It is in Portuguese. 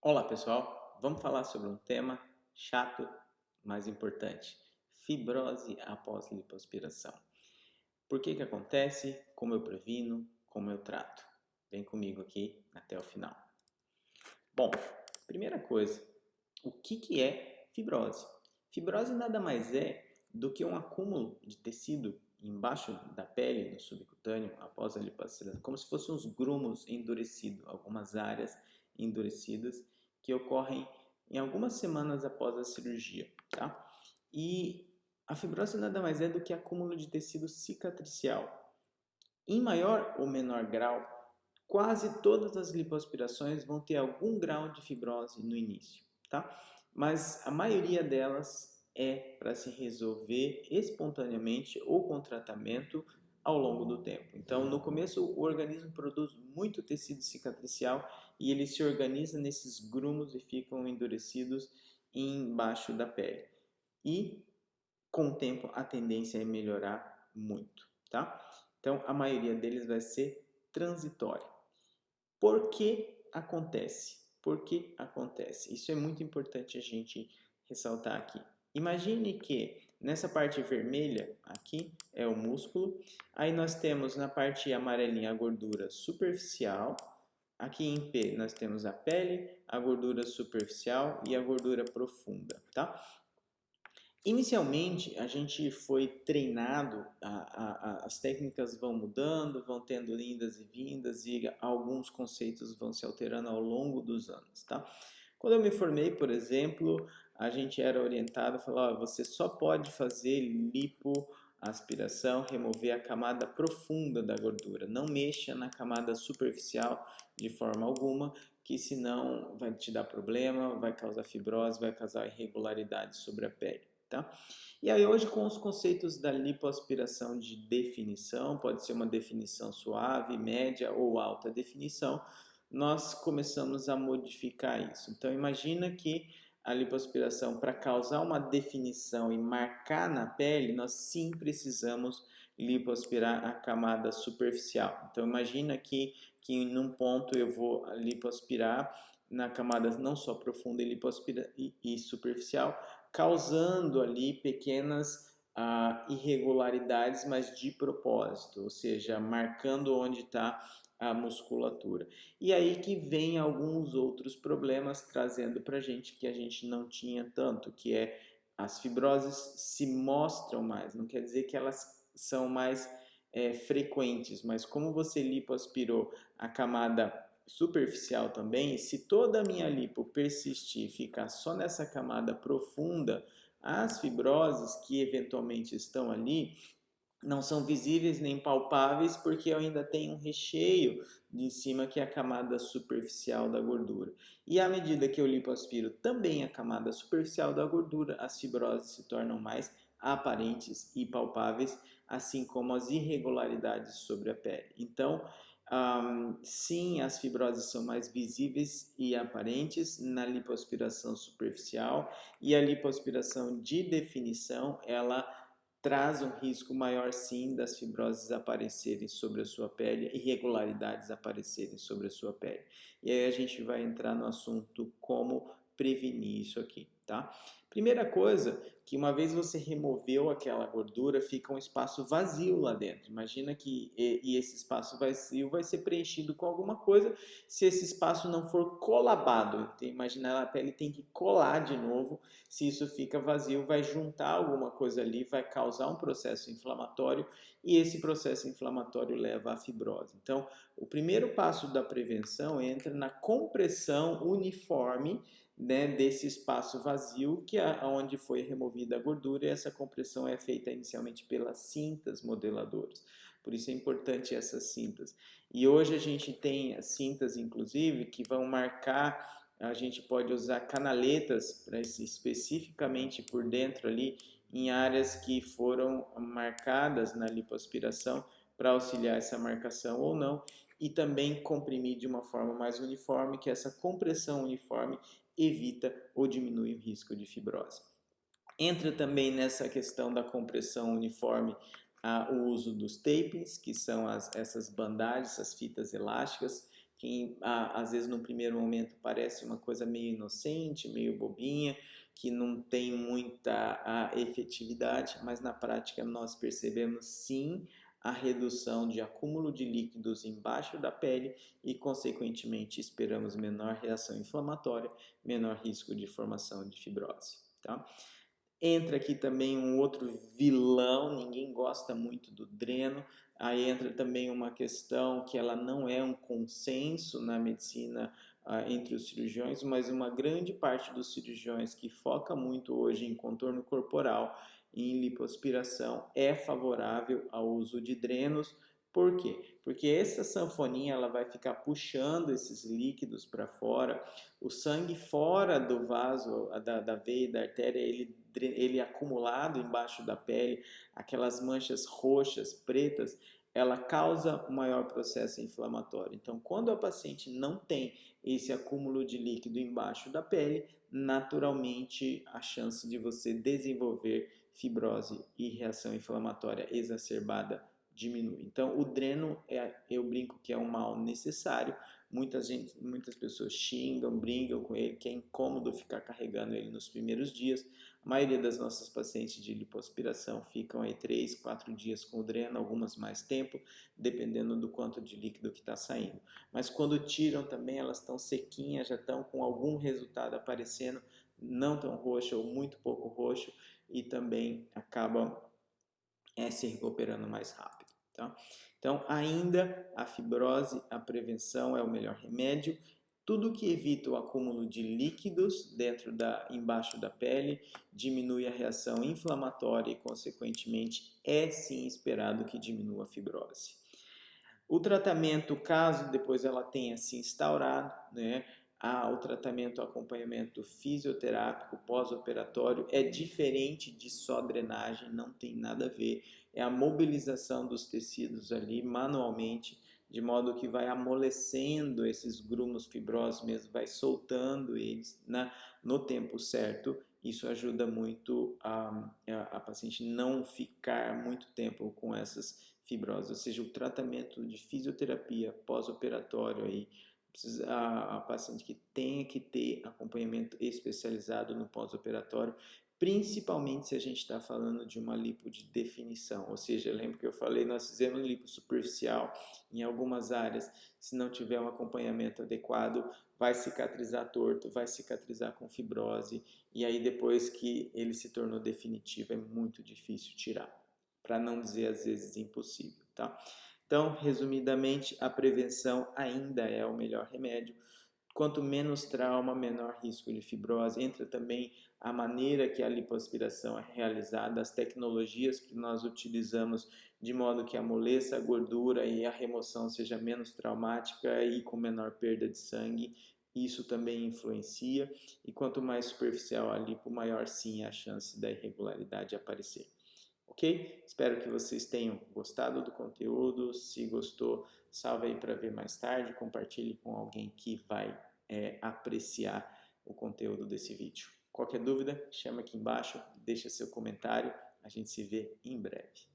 Olá pessoal, vamos falar sobre um tema chato, mas importante: fibrose após lipoaspiração. Por que acontece? Como eu previno? Como eu trato? Vem comigo aqui até o final. Bom, primeira coisa, o que é fibrose? Fibrose nada mais é do que um acúmulo de tecido embaixo da pele, no subcutâneo, após a lipoaspiração, como se fossem uns grumos endurecidos, algumas áreas endurecidas que ocorrem em algumas semanas após a cirurgia, tá? E a fibrose nada mais é do que acúmulo de tecido cicatricial. Em maior ou menor grau, quase todas as lipoaspirações vão ter algum grau de fibrose no início, tá? Mas a maioria delas é para se resolver espontaneamente ou com tratamento ao longo do tempo. Então, no começo, o organismo produz muito tecido cicatricial e ele se organiza nesses grumos e ficam endurecidos embaixo da pele. E com o tempo a tendência é melhorar muito, tá? Então a maioria deles vai ser transitória. Por que acontece? Por que acontece? Isso é muito importante a gente ressaltar aqui. Imagine que nessa parte vermelha aqui é o músculo, aí nós temos na parte amarelinha a gordura superficial, aqui em P nós temos a pele, a gordura superficial e a gordura profunda, tá? Inicialmente, a gente foi treinado, as técnicas vão mudando, vão tendo indas e vindas e alguns conceitos vão se alterando ao longo dos anos, tá? Quando eu me formei, por exemplo, a gente era orientado a falar, ó, você só pode fazer lipoaspiração, remover a camada profunda da gordura, não mexa na camada superficial de forma alguma, que senão vai te dar problema, vai causar fibrose, vai causar irregularidades sobre a pele. Tá? E aí hoje com os conceitos da lipoaspiração de definição, pode ser uma definição suave, média ou alta definição, nós começamos a modificar isso. Então imagina que a lipoaspiração, para causar uma definição e marcar na pele, nós sim precisamos lipoaspirar a camada superficial. Então imagina que em um ponto eu vou lipoaspirar na camada não só profunda e superficial, causando ali pequenas irregularidades, mas de propósito, ou seja, marcando onde está a musculatura. E aí que vem alguns outros problemas trazendo para a gente que a gente não tinha tanto, que é as fibroses se mostram mais, não quer dizer que elas são mais frequentes, mas como você lipoaspirou a camada superficial também, se toda a minha lipo persistir e ficar só nessa camada profunda, as fibroses que eventualmente estão ali não são visíveis nem palpáveis porque eu ainda tenho um recheio de cima que é a camada superficial da gordura. E à medida que eu lipoaspiro também a camada superficial da gordura, as fibroses se tornam mais aparentes e palpáveis, assim como as irregularidades sobre a pele. Então, sim, as fibroses são mais visíveis e aparentes na lipoaspiração superficial e a lipoaspiração de definição, ela traz um risco maior sim das fibroses aparecerem sobre a sua pele, irregularidades aparecerem sobre a sua pele. E aí a gente vai entrar no assunto como prevenir isso aqui, tá? Primeira coisa, que uma vez você removeu aquela gordura, fica um espaço vazio lá dentro. Imagina que esse espaço vazio vai ser preenchido com alguma coisa. Se esse espaço não for colabado, então, imagina a pele tem que colar de novo. Se isso fica vazio, vai juntar alguma coisa ali, vai causar um processo inflamatório e esse processo inflamatório leva à fibrose. Então, o primeiro passo da prevenção entra na compressão uniforme, né, desse espaço vazio que é onde foi removida a gordura, e essa compressão é feita inicialmente pelas cintas modeladoras. Por isso é importante essas cintas. E hoje a gente tem cintas, inclusive, que vão marcar, a gente pode usar canaletas para especificamente por dentro ali, em áreas que foram marcadas na lipoaspiração, para auxiliar essa marcação ou não, e também comprimir de uma forma mais uniforme, que essa compressão uniforme evita ou diminui o risco de fibrose. Entra também nessa questão da compressão uniforme o uso dos tapings, que são essas bandagens, essas fitas elásticas, que às vezes no primeiro momento parece uma coisa meio inocente, meio bobinha, que não tem muita efetividade, mas na prática nós percebemos sim a redução de acúmulo de líquidos embaixo da pele e, consequentemente, esperamos menor reação inflamatória, menor risco de formação de fibrose. Tá? Entra aqui também um outro vilão, ninguém gosta muito do dreno. Aí entra também uma questão que ela não é um consenso na medicina entre os cirurgiões, mas uma grande parte dos cirurgiões que foca muito hoje em contorno corporal, em lipoaspiração, é favorável ao uso de drenos. Por quê? Porque essa sanfoninha ela vai ficar puxando esses líquidos para fora, o sangue fora do vaso, da veia e da artéria, ele acumulado embaixo da pele, aquelas manchas roxas, pretas, ela causa um maior processo inflamatório. Então, quando a paciente não tem esse acúmulo de líquido embaixo da pele, naturalmente a chance de você desenvolver fibrose e reação inflamatória exacerbada diminui. Então, o dreno, eu brinco que é um mal necessário. Muitas pessoas xingam, brigam com ele, que é incômodo ficar carregando ele nos primeiros dias. A maioria das nossas pacientes de lipoaspiração ficam aí 3, 4 dias com o dreno, algumas mais tempo, dependendo do quanto de líquido que está saindo. Mas quando tiram também, elas estão sequinhas, já estão com algum resultado aparecendo, não tão roxo ou muito pouco roxo, e também acabam se recuperando mais rápido. Tá? Então, ainda a fibrose, a prevenção é o melhor remédio. Tudo que evita o acúmulo de líquidos embaixo da pele diminui a reação inflamatória e, consequentemente, é sim esperado que diminua a fibrose. O tratamento, caso depois ela tenha se instaurado, né, o tratamento, o acompanhamento fisioterápico pós-operatório é diferente de só drenagem, não tem nada a ver. É a mobilização dos tecidos ali manualmente, de modo que vai amolecendo esses grumos fibrosos mesmo, vai soltando eles no tempo certo. Isso ajuda muito a paciente não ficar muito tempo com essas fibroses, ou seja, o tratamento de fisioterapia pós-operatório aí, a paciente que tenha que ter acompanhamento especializado no pós-operatório, principalmente se a gente está falando de uma lipo de definição, ou seja, lembra que eu falei, nós fizemos lipo superficial em algumas áreas, se não tiver um acompanhamento adequado, vai cicatrizar torto, vai cicatrizar com fibrose, e aí depois que ele se tornou definitivo é muito difícil tirar, para não dizer às vezes impossível, tá? Então, resumidamente, a prevenção ainda é o melhor remédio. Quanto menos trauma, menor risco de fibrose. Entra também a maneira que a lipoaspiração é realizada, as tecnologias que nós utilizamos de modo que amoleça a gordura e a remoção seja menos traumática e com menor perda de sangue. Isso também influencia. E quanto mais superficial a lipo, maior sim a chance da irregularidade aparecer. Ok? Espero que vocês tenham gostado do conteúdo. Se gostou, salve aí para ver mais tarde. Compartilhe com alguém que vai apreciar o conteúdo desse vídeo. Qualquer dúvida, chama aqui embaixo, deixa seu comentário. A gente se vê em breve.